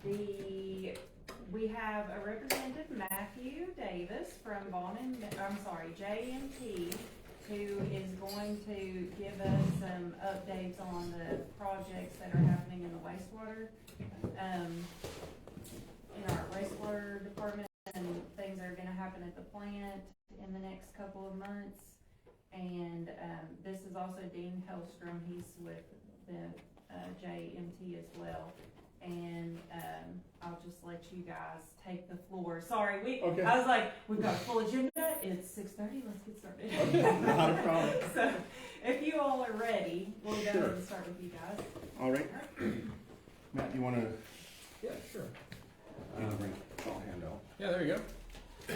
We have a representative, Matthew Davis from J&T, who is going to give us some updates on the projects that are happening in the wastewater, in our wastewater department, and things that are gonna happen at the plant in the next couple of months. And, this is also Dean Hellstrom, he's with the, JMT as well. And, I'll just let you guys take the floor. Sorry, Okay. I was like, we've got a full agenda, it's 6:30, let's get started. Okay, not a problem. So, if you all are ready, we'll go ahead Sure. and start with you guys. All right. Matt, you want to Yeah, sure. bring I'll hand out. Yeah, there you go.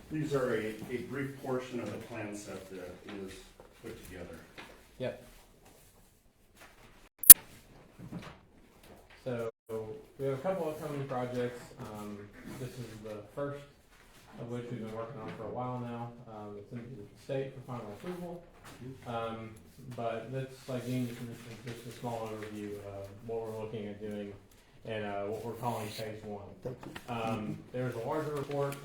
These are a brief portion of the plan set that is put together. Yep. So we have a couple of upcoming projects. This is the first of which we've been working on for a while now. It's in the state for final approval. But that's, like Dean just mentioned, just a small overview of what we're looking at doing and what we're calling phase one. There's a larger report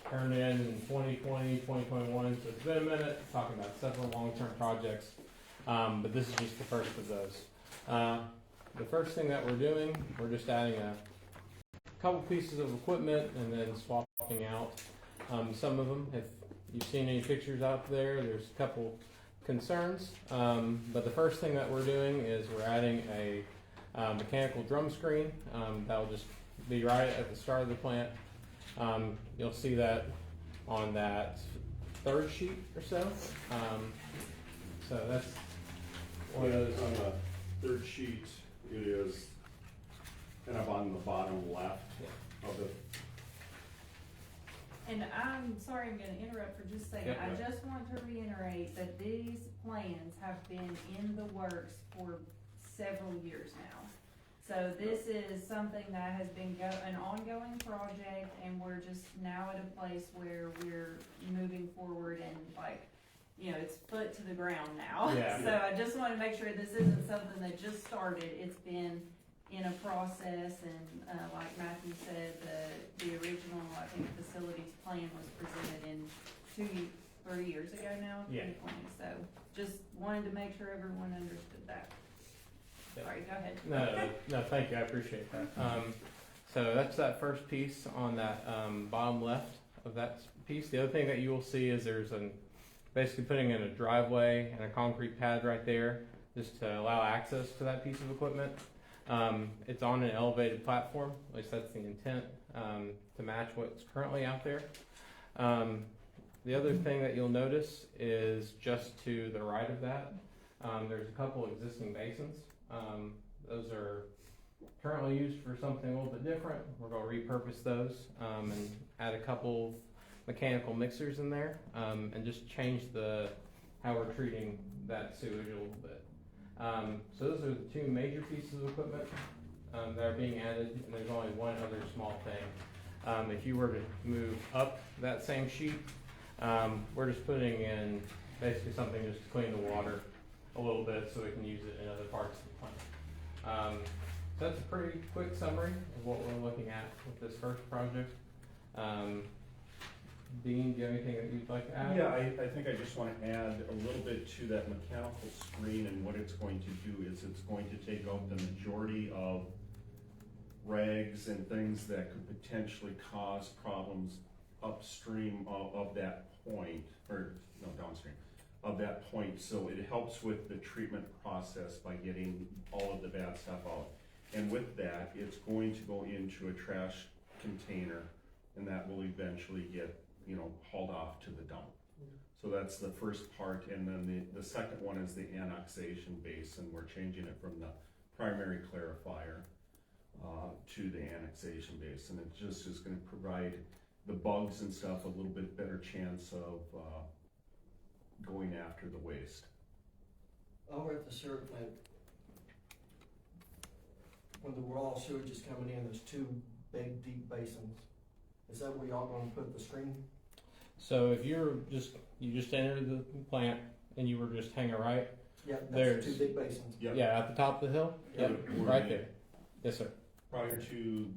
turned in 2020, 2021, so it's been a minute, talking about several long-term projects, but this is just the first of those. The first thing that we're doing, we're just adding a couple pieces of equipment and then swapping out some of them. If you've seen any pictures out there, there's a couple concerns, but the first thing that we're doing is we're adding a mechanical drum screen that will just be right at the start of the plant. You'll see that on that third sheet or so. So that's one of those. On the third sheet, it is kind of on the bottom left of the. And I'm sorry, I'm gonna interrupt for just a second. Yep. I just want to reiterate that these plans have been in the works for several years now. So this is something that has been an ongoing project, and we're just now at a place where we're moving forward and it's foot to the ground now. Yeah. So I just want to make sure this isn't something that just started. It's been in a process, and like Matthew said, the original, I think, facilities plan was presented in 3 years ago now. Yeah. 2020. So just wanted to make sure everyone understood that. Sorry, go ahead. No, thank you, I appreciate that. So that's that first piece on that bottom left of that piece. The other thing that you will see is there's basically putting in a driveway and a concrete pad right there just to allow access to that piece of equipment. It's on an elevated platform, at least that's the intent, to match what's currently out there. The other thing that you'll notice is just to the right of that, there's a couple existing basins. Those are currently used for something a little bit different. We're going to repurpose those and add a couple mechanical mixers in there and just change how we're treating that sewage a little bit. So those are the two major pieces of equipment that are being added, and there's only one other small thing. If you were to move up that same sheet, we're just putting in basically something just to clean the water a little bit so we can use it in other parts of the plant. So that's a pretty quick summary of what we're looking at with this first project. Dean, do you have anything that you'd like to add? Yeah, I think I just want to add a little bit to that mechanical screen, and what it's going to do is it's going to take out the majority of rags and things that could potentially cause problems upstream of that point, or no, downstream of that point. So it helps with the treatment process by getting all of the bad stuff out. And with that, it's going to go into a trash container, and that will eventually get hauled off to the dump. So that's the first part, and then the second one is the annexation basin. We're changing it from the primary clarifier to the annexation basin. It just is going to provide the bugs and stuff a little bit better chance of going after the waste. Over at the sewer plant, when the raw sewage is coming in, there's two big deep basins. Is that where y'all gonna put the screen? So if you just entered the plant and you were just hanging right, Yeah, that's there's two big basins. Yep. yeah, at the top of the hill. Yep. Yep, right there. Yes, sir. Prior to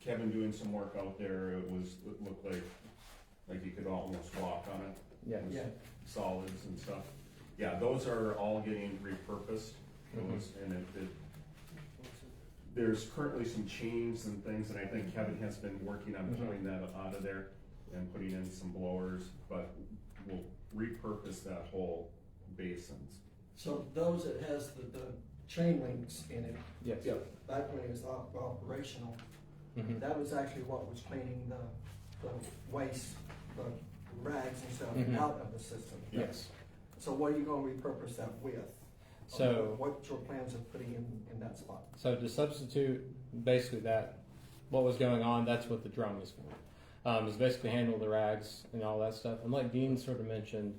Kevin doing some work out there, it looked like you could almost walk on it. Yeah. It was Yeah. solids and stuff. Yeah, those are all getting repurposed. And there's currently some chains and things, and I think Kevin has been working on pulling that out of there and putting in some blowers, but we'll repurpose that whole basins. So those that has the chain links in it, Yes. back when it was operational, Mhm. that was actually what was cleaning the waste, the rags and stuff Mhm. out of the system. Yes. So what are you gonna repurpose that with? So, What's your plans of putting in that spot? so to substitute basically that, what was going on, that's what the drum is for. Is basically handle the rags and all that stuff. And like Dean sort of mentioned,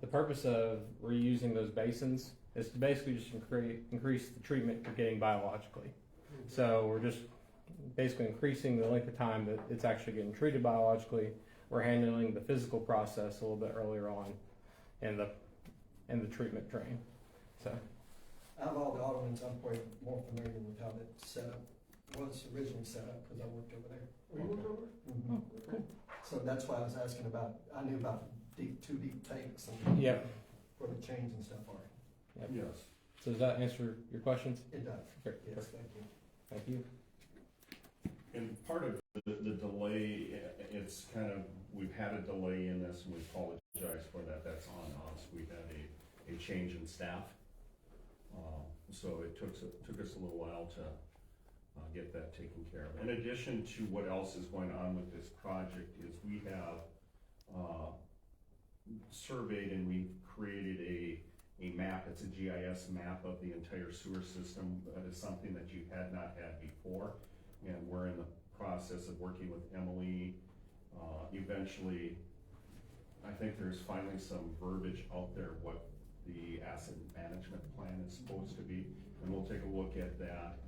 the purpose of reusing those basins is to basically just increase the treatment you're getting biologically. So we're just basically increasing the length of time that it's actually getting treated biologically. We're handling the physical process a little bit earlier on in the treatment train. So. Out of all the auto ones, I'm probably more familiar with how that setup was originally set up, because I worked over there. You worked over Mhm. So that's why I was asking about, I knew about two deep tanks and Yep. where the chains and stuff are. Yes. So does that answer your questions? It does, Great. yes, thank you. Thank you. And part of the delay, it's kind of, we've had a delay in this, and we apologize for that. That's on us. We had a change in staff. So it took us a little while to get that taken care of. In addition to what else is going on with this project is we have surveyed and we've created a map. It's a GIS map of the entire sewer system. That is something that you had not had before. And we're in the process of working with Emily. Eventually, I think there's finally some verbiage out there what the asset management plan is supposed to be, and we'll take a look at that.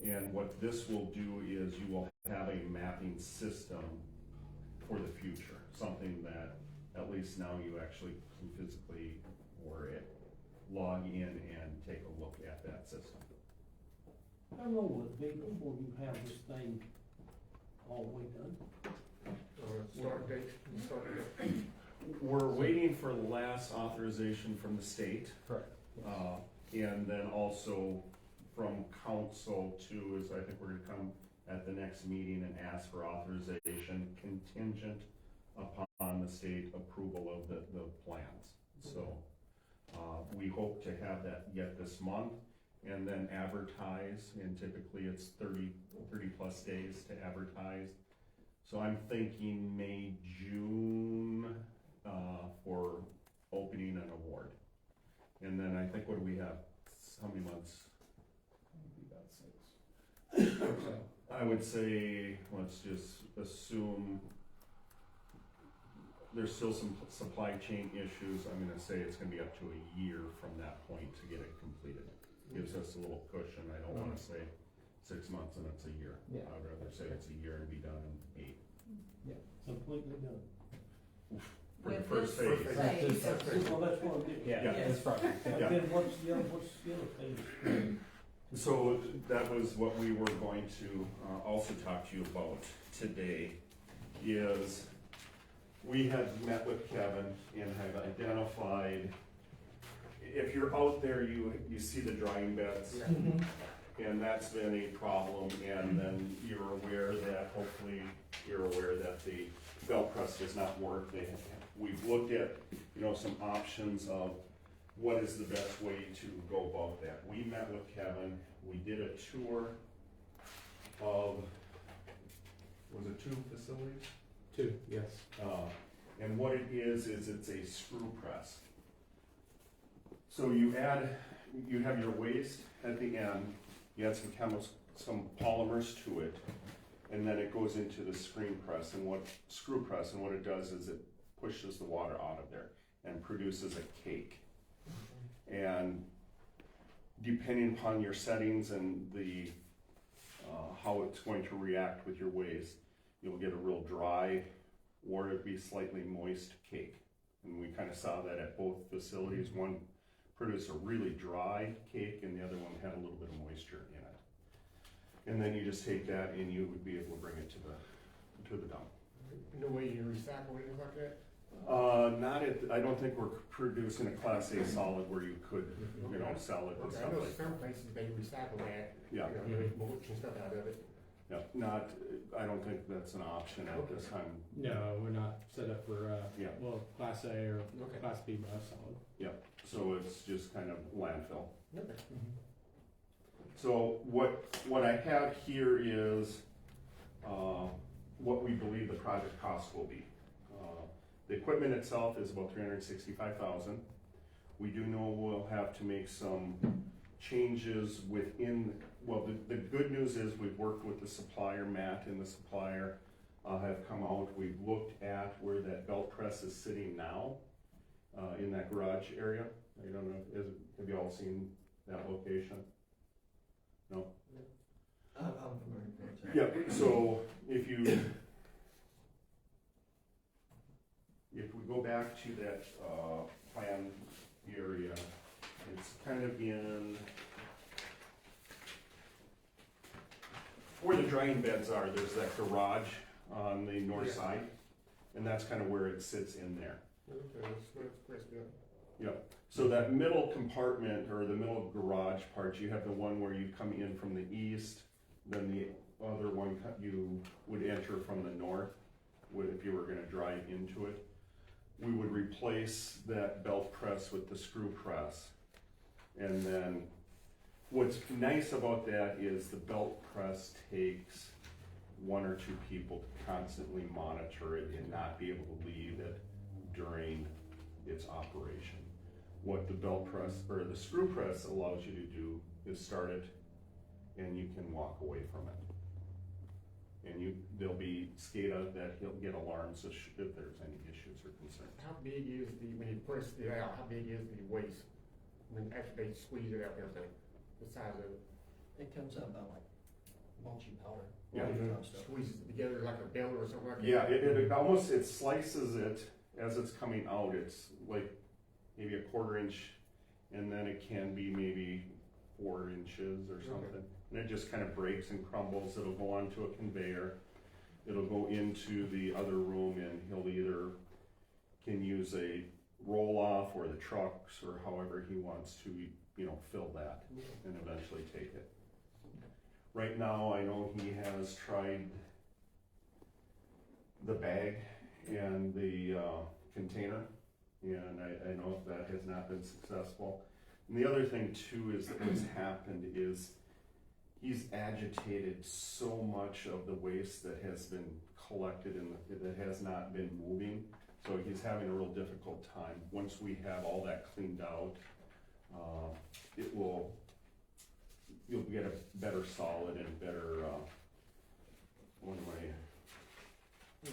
And what this will do is you will have a mapping system for the future, something that at least now you actually can physically log in and take a look at that system. How long will it be before you have this thing all the way done? Start date. We're waiting for last authorization from the state. Correct. And then also from council too, is I think we're gonna come at the next meeting and ask for authorization contingent upon the state approval of the plans. So, we hope to have that yet this month and then advertise, and typically it's 30 plus days to advertise. So I'm thinking May, June, for opening an award. And then I think, what do we have? How many months? We got 6. I would say, let's just assume there's still some supply chain issues. I'm gonna say it's gonna be up to a year from that point to get it completed. Gives us a little cushion. I don't wanna say 6 months and it's a year. Yeah. I'd rather say it's a year and be done in 8. Completely done. For the With first this phase. phase. Well, that's what I'm getting. Yeah, Yeah. that's project. And Yeah. then what's the other phase? So that was what we were going to also talk to you about today, is we had met with Kevin and have identified, if you're out there, you see the drying beds, and that's been a problem, and then you're aware that, hopefully, you're aware that the belt press does not work. We've looked at, some options of what is the best way to go about that. We met with Kevin, we did a tour of, was it 2 facilities? 2, yes. And what it is it's a screw press. So you have your waste at the end, you add some chemicals, some polymers to it, and then it goes into the screen press and screw press, and what it does is it pushes the water out of there and produces a cake. And depending upon your settings and the how it's going to react with your waste, you'll get a real dry or it'd be slightly moist cake. And we kind of saw that at both facilities. One produced a really dry cake and the other one had a little bit of moisture And then you just take that and you would be able to bring it to the dump. No way you recycle or anything like that? Not at, I don't think we're producing a Class A solid where you could, you know, sell it and Okay, I stuff know like that. some places they recycle that. Yeah. You know, they make mulch and stuff out of it. Yeah, not, I don't think that's an option at this time. No, we're not set up for, Yeah. well, Class A or Okay. Class B biosolid. So it's just kind of landfill. Okay. So what I have here is, what we believe the project cost will be. The equipment itself is about $365,000. We do know we'll have to make some changes within, well, the good news is we've worked with the supplier, Matt and the supplier, have come out, we've looked at where that belt press is sitting now, in that garage area. I don't know, have you all seen that location? No? I'm familiar with that. Yeah, so if we go back to that, plan area, it's kind of in where the drying beds are, there's that garage on the north Yeah. side, and that's kind of where it sits in there. Okay, that's good. So that middle compartment, or the middle garage part, you have the one where you come in from the east, then the other one you would enter from the north, if you were gonna drive into it. We would replace that belt press with the screw press. And then, what's nice about that is the belt press takes one or two people to constantly monitor it and not be able to leave it during its operation. What the belt press, or the screw press allows you to do is start it and you can walk away from it. And there'll be SCADA that he'll get alarms if there's any issues or concerns. How big is when you press it out, how big is the waste? When actually they squeeze it out and everything, the size of it? It comes out about like mulchy powder. Yeah. all that kind of stuff. Squeezes it together like a baler or something like that? Yeah, it almost, it slices it as it's coming out, it's like maybe a 1/4 inch, and then it can be maybe 4 inches or something. And it just kind of breaks and crumbles, it'll go onto a conveyor, it'll go into the other room, and he'll either can use a roll-off or the trucks, or however he wants to, fill that and eventually take it. Right now, I know he has tried the bag and the container, and I know that has not been successful. And the other thing too is that what's happened is he's agitated so much of the waste that has been collected and that has not been moving, so he's having a real difficult time. Once we have all that cleaned out, you'll get a better solid and better, Well,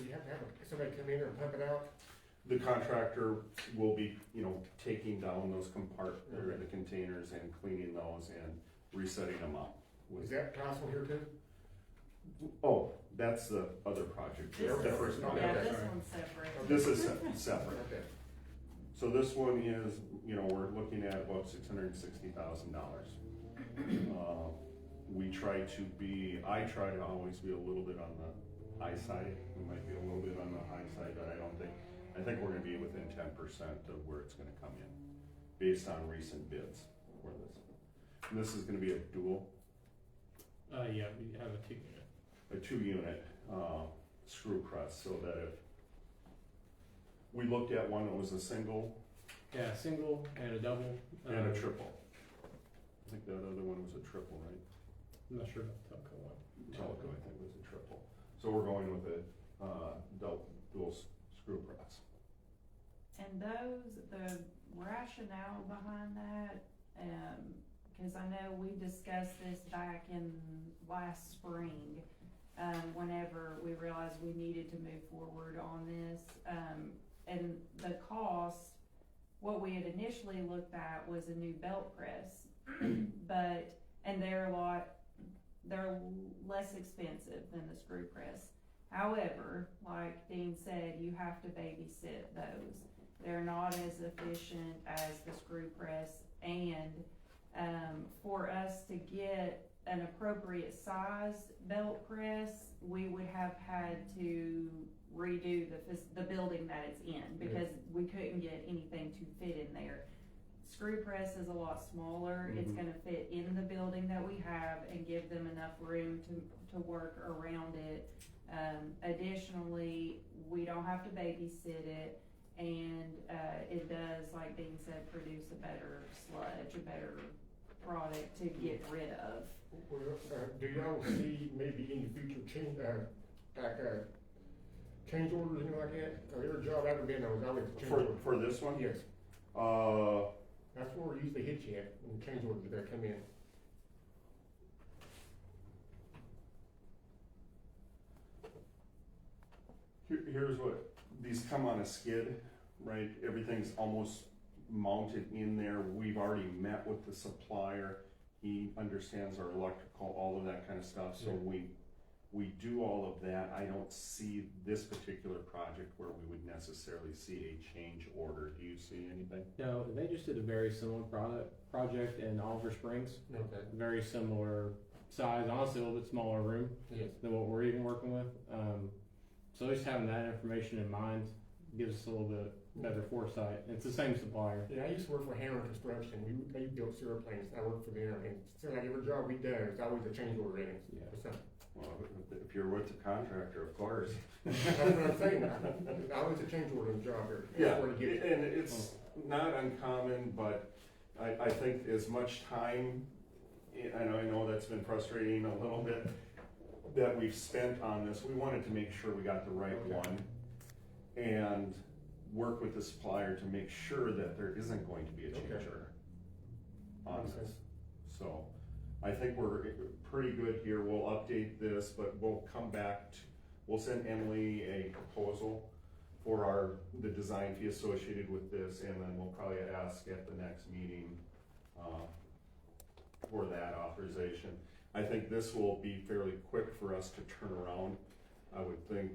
you have to have somebody come in and pump it out? the contractor will be, taking down those or the containers and cleaning those and resetting them up. Is that possible here too? Oh, that's the other project. This The is- first one. Yeah, Okay. this one's separate. This is separate. Okay. So this one is, we're looking at about $660,000. I try to always be a little bit on the high side. We might be a little bit on the high side, but I think we're gonna be within 10% of where it's gonna come in, based on recent bids for this. And this is gonna be a dual, Yeah, we have a 2-unit. a 2-unit, screw press, so that if we looked at one that was a single Yeah, a single and a double. and a triple. I think that other one was a triple, right? I'm not sure about the Telco one. Teleco, I think, was a triple. So we're going with a, dual screw press. And the rationale behind that, cause I know we discussed this back in last spring, whenever we realized we needed to move forward on this, and the cost, what we had initially looked at was a new belt press, and they're less expensive than the screw press. However, like Dean said, you have to babysit those. They're not as efficient as the screw press, and for us to get an appropriate size belt press, we would have had to redo the building that it's in, because we couldn't get anything to fit in there. Screw press is a lot smaller, it's Mhm. gonna fit in the building that we have and give them enough room to work around it. Additionally, we don't have to babysit it, and, it does, like Dean said, produce a better sludge, a better product to get rid of. Well, do y'all see maybe in the future change, change orders, anything like that? Every job I've ever been on was always a change order. For this one? Yes, Uh, that's where it usually hits you at, when change orders that come in. here's what, these come on a skid, right? Everything's almost mounted in there. We've already met with the supplier. He understands our electrical, all of that kind of stuff, so we do all of that. I don't see this particular project where we would necessarily see a change order. Do you see anything? No, they just did a very similar project in Oliver Springs. Okay. Very similar size, honestly a little bit smaller room Yes. than what we're even working with. So just having that information in mind gives us a little bit better foresight. It's the same supplier. Yeah, I used to work for Hammer Construction. They built sewer plants. I worked for them, and it seemed like every job we done, it's always a change order in it. Yeah. For something. Well, if you're with the contractor, of course. That's what I'm saying. Always a change order in the job here. Yeah, Where to get it. and it's not uncommon, but I think as much time, and I know that's been frustrating a little bit, that we've spent on this, we wanted to make sure we got the right Okay. one, and work with the supplier to make sure that there isn't going to be a change Okay. order on Makes this. sense. So, I think we're pretty good here. We'll update this, but we'll come back we'll send Emily a proposal for the design fee associated with this, and then we'll probably ask at the next meeting, for that authorization. I think this will be fairly quick for us to turn around, I would think.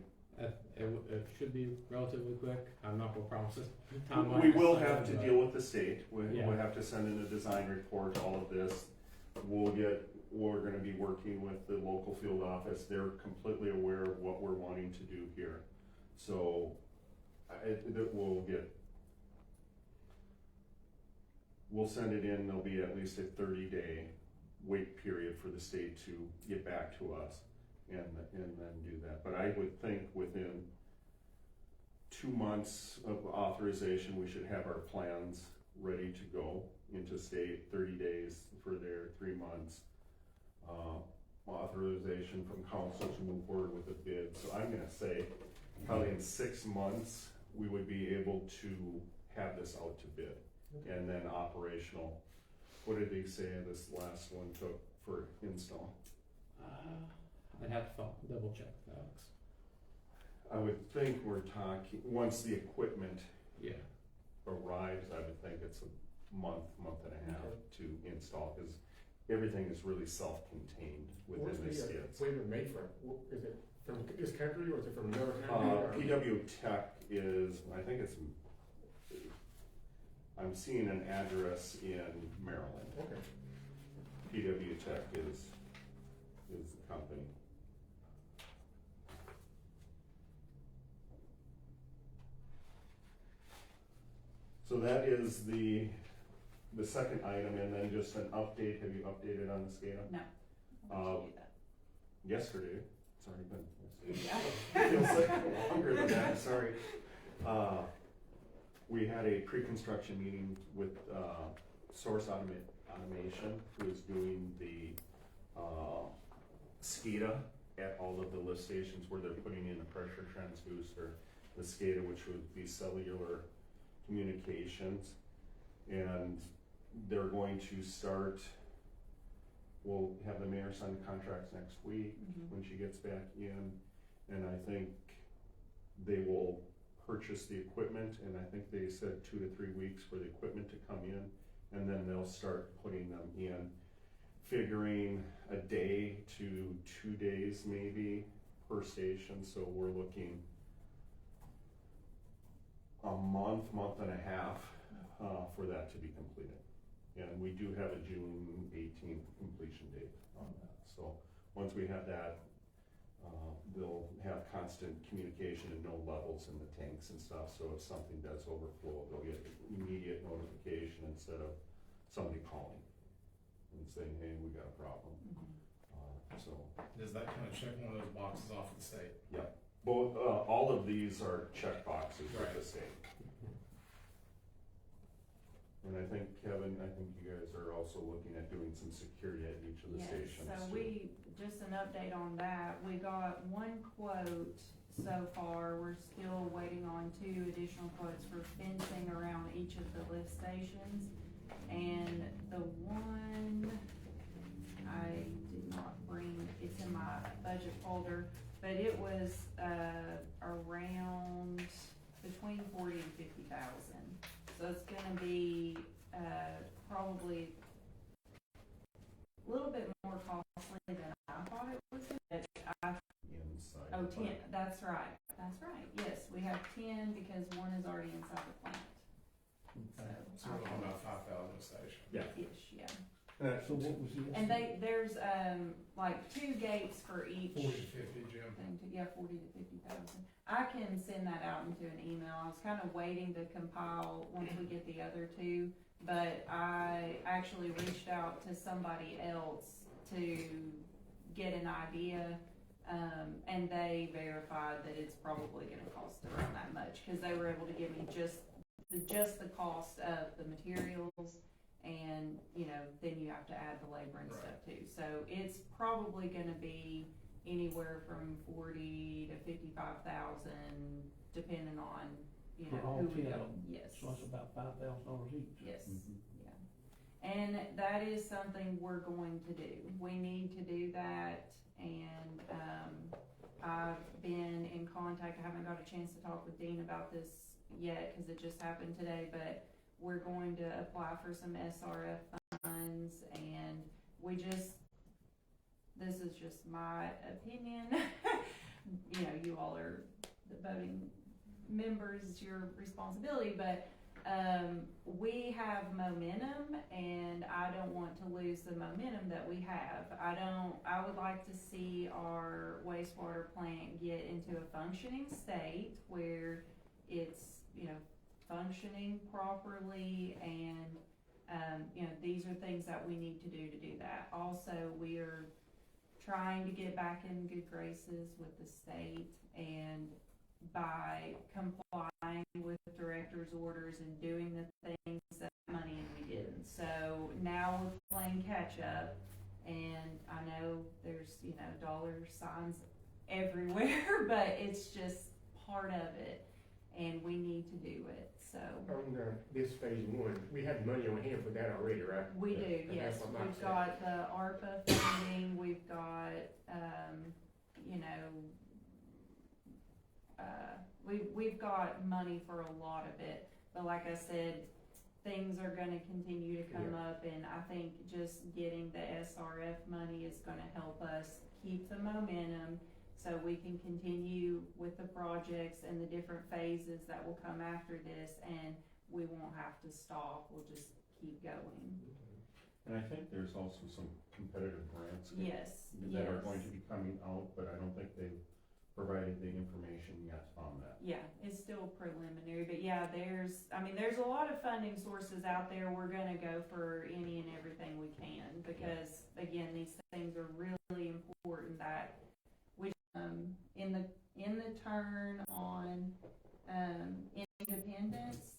It should be relatively quick. I'm not gonna promise it. We will have to deal with the state, Yeah. we'll have to send in a design report, all of this. We're gonna be working with the local field office, they're completely aware of what we're wanting to do here. So, we'll send it in, there'll be at least a 30-day wait period for the state to get back to us and then do that. But I would think within 2 months of authorization, we should have our plans ready to go into state, 30 days for their 3 months. Authorization from council to move forward with the bid. So I'm gonna say probably in 6 months, we would be able to have this out to bid. And then operational. What did they say this last one took for install? I'd have to double check, Alex. I would think we're talking, once the equipment Yeah. arrives, I would think it's a month and a half to install, because everything is really self-contained Where's within the the skids. flavor made from? Is it from this country or is it from another country? PW Tech is, I think it's, I'm seeing an address in Maryland. Okay. PW Tech is the company. So that is the second item, and then just an update. Have you updated on the SCADA? No. I'll let you do that. Yesterday, it's already been Yeah. feels like longer than that, sorry. We had a pre-construction meeting with Source Automation, who is doing the SCADA at all of the lift stations where they're putting in the pressure transducer, the SCADA, which would be cellular communications. And they're going to start, we'll have the mayor sign the contracts next week when she gets back in. And I think they will purchase the equipment, and I think they said 2 to 3 weeks for the equipment to come in, and then they'll start putting them in, figuring a day to 2 days maybe per station. So we're looking a month and a half for that to be completed. And we do have a June 18th completion date on that. So, once we have that, they'll have constant communication and know levels in the tanks and stuff, so if something does overflow, they'll get immediate notification instead of somebody calling and saying, hey, we got a problem. So, Does that kind of check one of those boxes off of the state? both, all of these are check boxes with the state. And I think, Kevin, you guys are also looking at doing some security at each of the stations. Yes, so too. just an update on that, we got one quote so far, we're still waiting on 2 additional quotes for fencing around each of the lift stations. And the one, I did not bring, it's in my budget folder, but it was, around between 40 and 50,000. So it's gonna be, probably a little bit more costly than I thought it was, but Inside. oh, the 10, plant. that's right, yes, we have 10 because one is already inside the plant. So we're talking about 5,000 a station. Yeah. Ish, yeah. So what was the? And there's, like 2 gates for each 40 to 50, Jim. thing, 40 to 50,000. I can send that out into an email, I was kind of waiting to compile once we get the other 2, but I actually reached out to somebody else to get an idea, and they verified that it's probably gonna cost around that much, cause they were able to give me just the cost of the materials, and, then you have to add the labor and stuff too. So it's probably gonna be anywhere from 40 to 55,000, depending on, For all who we 10 go. of them. Yes. So that's about $5,000 each. Yes, Mhm. yeah. And that is something we're going to do. We need to do that, and, I've been in contact, I haven't got a chance to talk with Dean about this yet, cause it just happened today, but we're going to apply for some SRF funds, and this is just my opinion. You all are the voting members, it's your responsibility, but we have momentum, and I don't want to lose the momentum that we have. I would like to see our wastewater plant get into a functioning state where it's, functioning properly, and, these are things that we need to do that. Also, we are trying to get back in good graces with the state, and by complying with director's orders and doing the things that money and we didn't. So now we're playing catch up, and I know there's, dollar signs everywhere, but it's just part of it, and we need to do it, so. On this phase 1, we have money on hand for that already, right? We do, And yes, that's what Mike we've said. got the ARPA funding, we've got, we've got money for a lot of it, but like I said, things are gonna continue to come up, and I think just getting the SRF money is gonna help us keep the momentum, so we can continue with the projects and the different phases that will come after this, and we won't have to stop, we'll just keep going. And I think there's also some competitive grants Yes, that are yes. going to be coming out, but I don't think they've provided the information yet on that. Yeah, it's still preliminary, but yeah, there's a lot of funding sources out there. We're gonna go for any and everything we can, because again, these things are really important that we, in the turn on, Independence,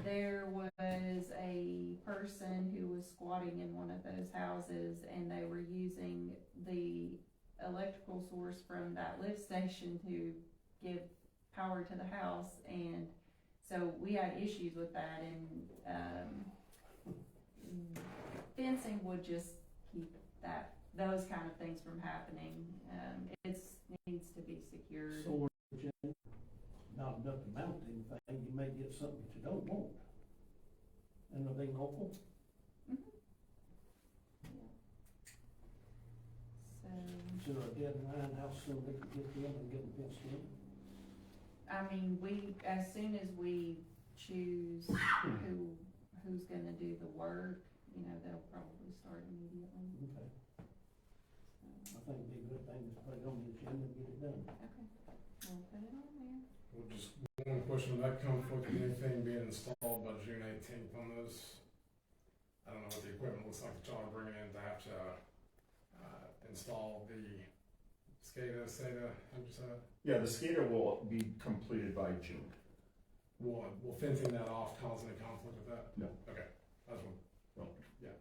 there was a person who was squatting in one of those houses, and they were using the electrical source from that lift station to give power to the house, and so we had issues with that, and fencing would just keep those kind of things from happening. It needs to be secured. So not enough to mount anything, you may get something that you don't want. And are they local? So, Is there a deadline, how soon they can get them and get them fenced in? I mean, as soon as we choose who's gonna do the work, you know, they'll probably start immediately. Okay, So, I think it'd be a good thing to put it on the agenda and get it done. okay, we'll put it on there. Well, just one question, would that conflict with anything being installed by June 18th on those? I don't know what the equipment looks like that y'all are bringing in to have to, install the SCADA, how'd you say that? Yeah, the SCADA will be completed by June. Will fencing that off cause any conflict with that? No. Okay, that's one. No. Yeah,